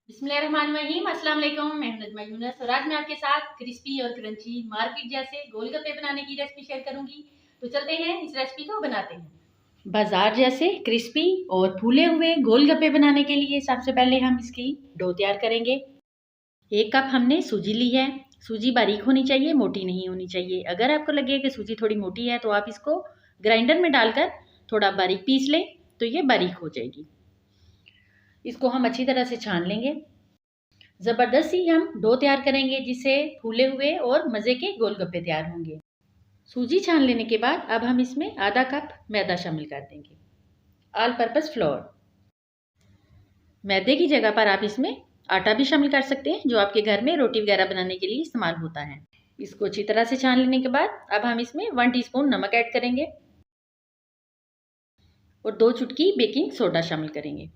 बिस्मिल्लाहिर्रहमानिर्रहीम। अस्सलाम वालेकुम। मैं हूं नजमा यूनुस और आज मैं आपके साथ क्रिस्पी और क्रंची मार्केट जैसे गोलगप्पे बनाने की रेसिपी शेयर करूंगी। तो चलते हैं इस रेसिपी को बनाते हैं। बाजार जैसे क्रिस्पी और फूले हुए गोलगप्पे बनाने के लिए सबसे पहले हम इसकी डो तैयार करेंगे। 1 कप हमने सूजी ली है। सूजी बारीक होनी चाहिए, मोटी नहीं होनी चाहिए। अगर आपको लगे कि सूजी थोड़ी मोटी है तो आप इसको ग्राइंडर में डालकर थोड़ा बारीक पीस लें तो ये बारीक हो जाएगी। इसको हम अच्छी तरह से छान लेंगे। ज़बरदस्ती हम डो तैयार करेंगे जिससे फूले हुए और मज़े के गोलगप्पे तैयार होंगे। सूजी छान लेने के बाद अब हम इसमें आधा कप मैदा शामिल कर देंगे। All purpose floor. मैदे की जगह पर आप इसमें आटा भी शामिल कर सकते हैं जो आपके घर में रोटी वगैरह बनाने के लिए इस्तेमाल होता है। इसको अच्छी तरह से छान लेने के बाद अब हम इसमें 1 टीस्पून नमक ऐड करेंगे और 2 चुटकी बेकिंग सोडा शामिल करेंगे।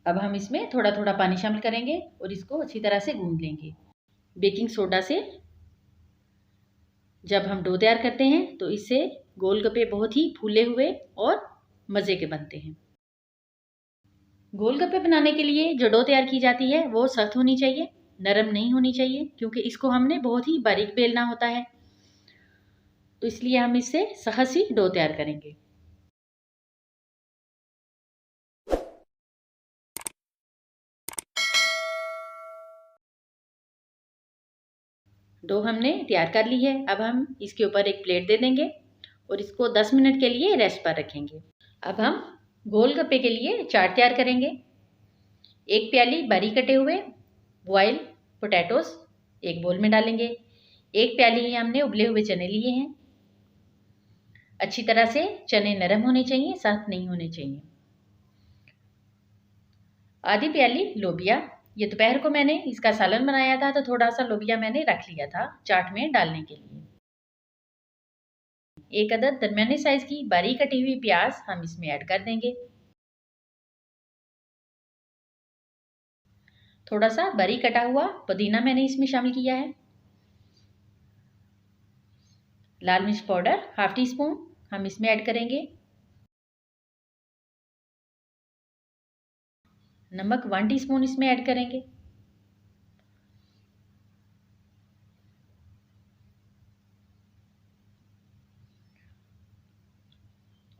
अब हम इसमें थोड़ा थोड़ा पानी शामिल करेंगे और इसको अच्छी तरह से गूंद लेंगे। बेकिंग सोडा से जब हम डो तैयार करते हैं तो इससे गोलगप्पे बहुत ही फूले हुए और मज़े के बनते हैं। गोलगप्पे बनाने के लिए जो डो तैयार की जाती है वो सख्त होनी चाहिए, नरम नहीं होनी चाहिए, क्योंकि इसको हमने बहुत ही बारीक बेलना होता है। तो इसलिए हम इससे सहज सी डो तैयार करेंगे। डो हमने तैयार कर ली है। अब हम इसके ऊपर एक प्लेट दे देंगे और इसको 10 मिनट के लिए रेस्ट पर रखेंगे। अब हम गोलगप्पे के लिए चाट तैयार करेंगे। 1 प्याली बारीक कटे हुए बॉयल पोटैटोस एक बोल में डालेंगे। 1 प्याली ही हमने उबले हुए चने लिए हैं। अच्छी तरह से चने नरम होने चाहिए, सख्त नहीं होने चाहिए। आधी प्याली लोबिया। ये दोपहर को मैंने इसका सालन बनाया था तो थोड़ा सा लोबिया मैंने रख लिया था चाट में डालने के लिए। 1 अदद दरमियाने साइज की बारीक कटी हुई प्याज हम इसमें ऐड कर देंगे। थोड़ा सा बारीक कटा हुआ पुदीना मैंने इसमें शामिल किया है। लाल मिर्च पाउडर ½ टीस्पून हम इसमें ऐड करेंगे। नमक 1 टीस्पून इसमें ऐड करेंगे।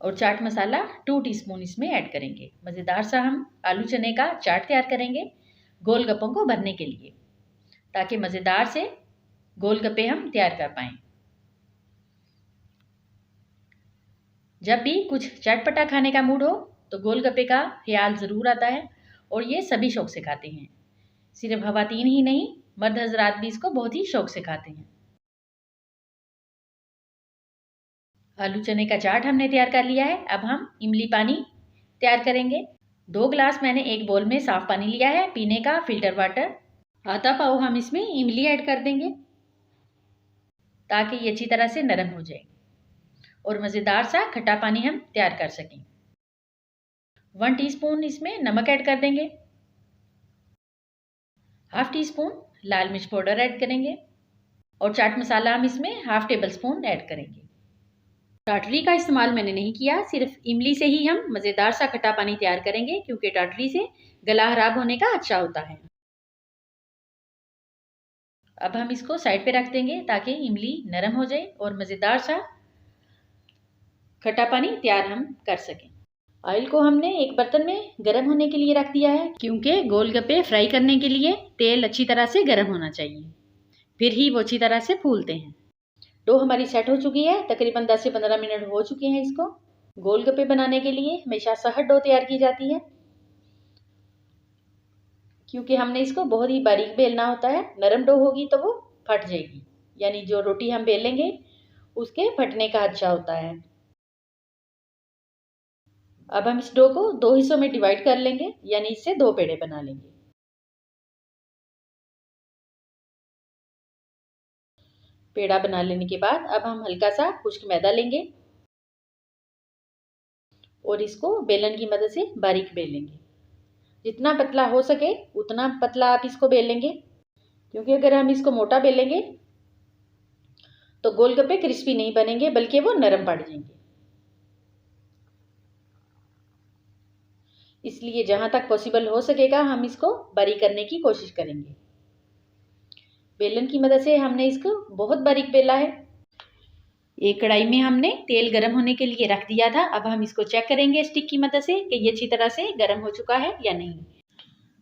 और चाट मसाला 2 टीस्पून इसमें ऐड करेंगे। मज़ेदार सा हम आलू चने का चाट तैयार करेंगे गोलगप्पों को भरने के लिए, ताकि मज़ेदार से गोलगप्पे हम तैयार कर पाएँ। जब भी कुछ चटपटा खाने का मूड हो तो गोलगप्पे का ख्याल ज़रूर आता है और ये सभी शौक से खाते हैं। सिर्फ ख़वातीन ही नहीं, मर्द हज़रात भी इसको बहुत ही शौक से खाते हैं। आलू चने का चाट हमने तैयार कर लिया है। अब हम इमली पानी तैयार करेंगे। 2 गिलास मैंने एक बोल में साफ़ पानी लिया है, पीने का फ़िल्टर वाटर। आधा पाव हम इसमें इमली ऐड कर देंगे ताकि ये अच्छी तरह से नरम हो जाए और मज़ेदार सा खट्टा पानी हम तैयार कर सकें। 1 टीस्पून इसमें नमक ऐड कर देंगे। ½ टीस्पून लाल मिर्च पाउडर ऐड करेंगे और चाट मसाला हम इसमें ½ टेबल स्पून ऐड करेंगे। टाटरी का इस्तेमाल मैंने नहीं किया, सिर्फ इमली से ही हम मज़ेदार सा खट्टा पानी तैयार करेंगे, क्योंकि टाटरी से गला खराब होने का अच्छा होता है। अब हम इसको साइड पे रख देंगे ताकि इमली नरम हो जाए और मज़ेदार सा खट्टा पानी तैयार हम कर सकें। ऑयल को हमने एक बर्तन में गर्म होने के लिए रख दिया है, क्योंकि गोलगप्पे फ्राई करने के लिए तेल अच्छी तरह से गर्म होना चाहिए, फिर ही वो अच्छी तरह से फूलते हैं। डो हमारी सेट हो चुकी है, तकरीबन 10 से 15 मिनट हो चुके हैं इसको। गोलगप्पे बनाने के लिए हमेशा सख्त डो तैयार की जाती है, क्योंकि हमने इसको बहुत ही बारीक बेलना होता है। नरम डो होगी तो वो फट जाएगी, यानी जो रोटी हम बेलेंगे उसके फटने का अच्छा होता है। अब हम इस डो को 2 हिस्सों में डिवाइड कर लेंगे, यानी इससे 2 पेड़े बना लेंगे। पेड़ा बना लेने के बाद अब हम हल्का सा खुश्क मैदा लेंगे और इसको बेलन की मदद से बारीक बेलेंगे। जितना पतला हो सके उतना पतला आप इसको बेलेंगे, क्योंकि अगर हम इसको मोटा बेलेंगे तो गोलगप्पे क्रिस्पी नहीं बनेंगे, बल्कि वो नरम पड़ जाएंगे। इसलिए जहाँ तक पॉसिबल हो सकेगा हम इसको बारीक करने की कोशिश करेंगे। बेलन की मदद से हमने इसको बहुत बारीक बेला है। एक कढ़ाई में हमने तेल गर्म होने के लिए रख दिया था। अब हम इसको चेक करेंगे स्टिक की मदद से कि ये अच्छी तरह से गर्म हो चुका है या नहीं।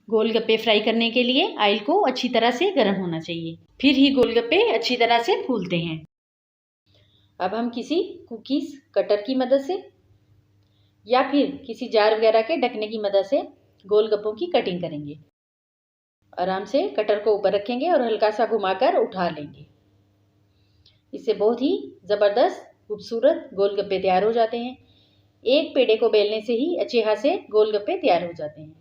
गोलगप्पे फ्राई करने के लिए ऑयल को अच्छी तरह से गर्म होना चाहिए, फिर ही गोलगप्पे अच्छी तरह से फूलते हैं। अब हम किसी कुकीज़ कटर की मदद से या फिर किसी जार वगैरह के ढकने की मदद से गोलगप्पों की कटिंग करेंगे। आराम से कटर को ऊपर रखेंगे और हल्का सा घुमाकर उठा लेंगे। इससे बहुत ही ज़बरदस्त खूबसूरत गोलगप्पे तैयार हो जाते हैं। एक पेड़े को बेलने से ही अच्छे खासे गोलगप्पे तैयार हो जाते हैं।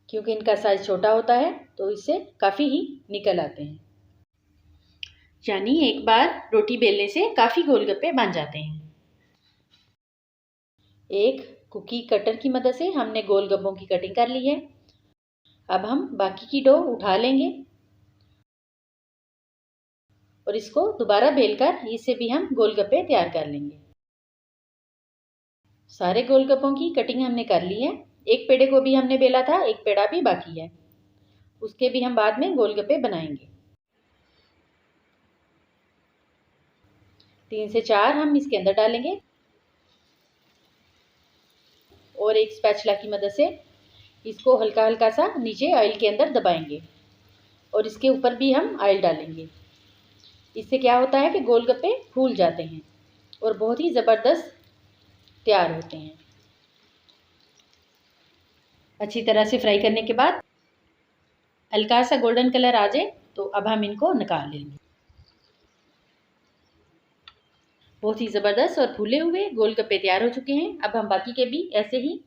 क्योंकि इनका साइज छोटा होता है तो इससे काफ़ी ही निकल आते हैं। यानी एक बार रोटी बेलने से काफ़ी गोलगप्पे बन जाते हैं। एक कुकी कटर की मदद से हमने गोलगप्पों की कटिंग कर ली है। अब हम बाकी की डो उठा लेंगे और इसको दोबारा बेलकर इससे भी हम गोलगप्पे तैयार कर लेंगे। सारे गोलगप्पों की कटिंग हमने कर ली है। एक पेड़े को भी हमने बेला था, एक पेड़ा भी बाकी है, उसके भी हम बाद में गोलगप्पे बनाएंगे। 3 से 4 हम इसके अंदर डालेंगे और एक स्पैचुला की मदद से इसको हल्का हल्का सा नीचे ऑयल के अंदर दबाएंगे और इसके ऊपर भी हम ऑयल डालेंगे। इससे क्या होता है कि गोलगप्पे फूल जाते हैं और बहुत ही ज़बरदस्त तैयार होते हैं। अच्छी तरह से फ्राई करने के बाद हल्का सा गोल्डन कलर आ जाए तो अब हम इनको निकाल लेंगे। बहुत ही ज़बरदस्त और फूले हुए गोलगप्पे तैयार हो चुके हैं। अब हम बाकी के भी ऐसे ही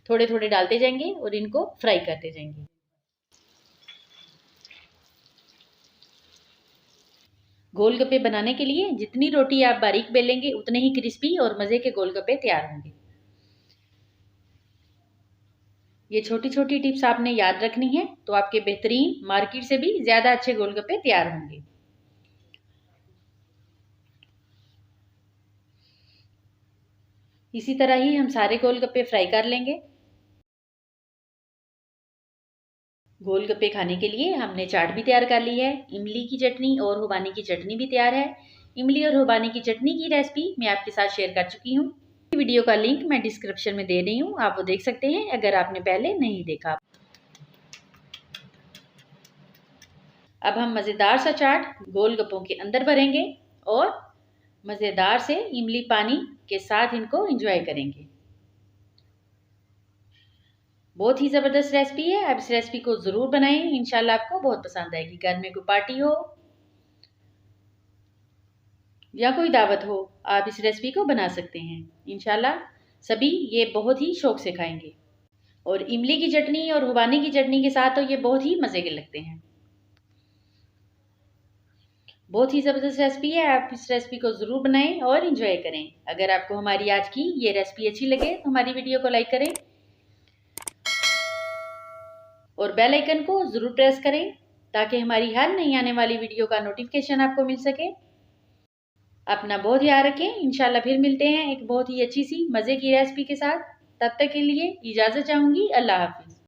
थोड़े थोड़े डालते जाएंगे और इनको फ्राई करते जाएंगे। गोलगप्पे बनाने के लिए जितनी रोटी आप बारीक बेलेंगे उतने ही क्रिस्पी और मज़े के गोलगप्पे तैयार होंगे। ये छोटी छोटी टिप्स आपने याद रखनी है तो आपके बेहतरीन मार्केट से भी ज़्यादा अच्छे गोलगप्पे तैयार होंगे। इसी तरह ही हम सारे गोलगप्पे फ्राई कर लेंगे। गोलगप्पे खाने के लिए हमने चाट भी तैयार कर ली है। इमली की चटनी और खुबानी की चटनी भी तैयार है। इमली और खुबानी की चटनी की रेसिपी मैं आपके साथ शेयर कर चुकी हूँ। वीडियो का लिंक मैं डिस्क्रिप्शन में दे रही हूँ, आप वो देख सकते हैं अगर आपने पहले नहीं देखा। अब हम मज़ेदार सा चाट गोलगप्पों के अंदर भरेंगे और मज़ेदार से इमली पानी के साथ इनको एंजॉय करेंगे। बहुत ही ज़बरदस्त रेसिपी है। आप इस रेसिपी को ज़रूर बनाएं, इंशाल्लाह आपको बहुत पसंद आएगी। घर में कोई पार्टी हो या कोई दावत हो, आप इस रेसिपी को बना सकते हैं। इंशाल्लाह सभी ये बहुत ही शौक से खाएंगे। और इमली की चटनी और खुबानी की चटनी के साथ तो ये बहुत ही मज़े के लगते हैं। बहुत ही ज़बरदस्त रेसिपी है। आप इस रेसिपी को ज़रूर बनाएं और इन्जॉय करें। अगर आपको हमारी आज की ये रेसिपी अच्छी लगे तो हमारी वीडियो को लाइक करें और बेल आइकन को ज़रूर प्रेस करें ताकि हमारी हर नई आने वाली वीडियो का नोटिफिकेशन आपको मिल सके। अपना बहुत ध्यान रखें। इंशाल्लाह फिर मिलते हैं एक बहुत ही अच्छी सी मज़े की रेसिपी के साथ। तब तक के लिए इजाज़त चाहूँगी। अल्लाह हाफिज़।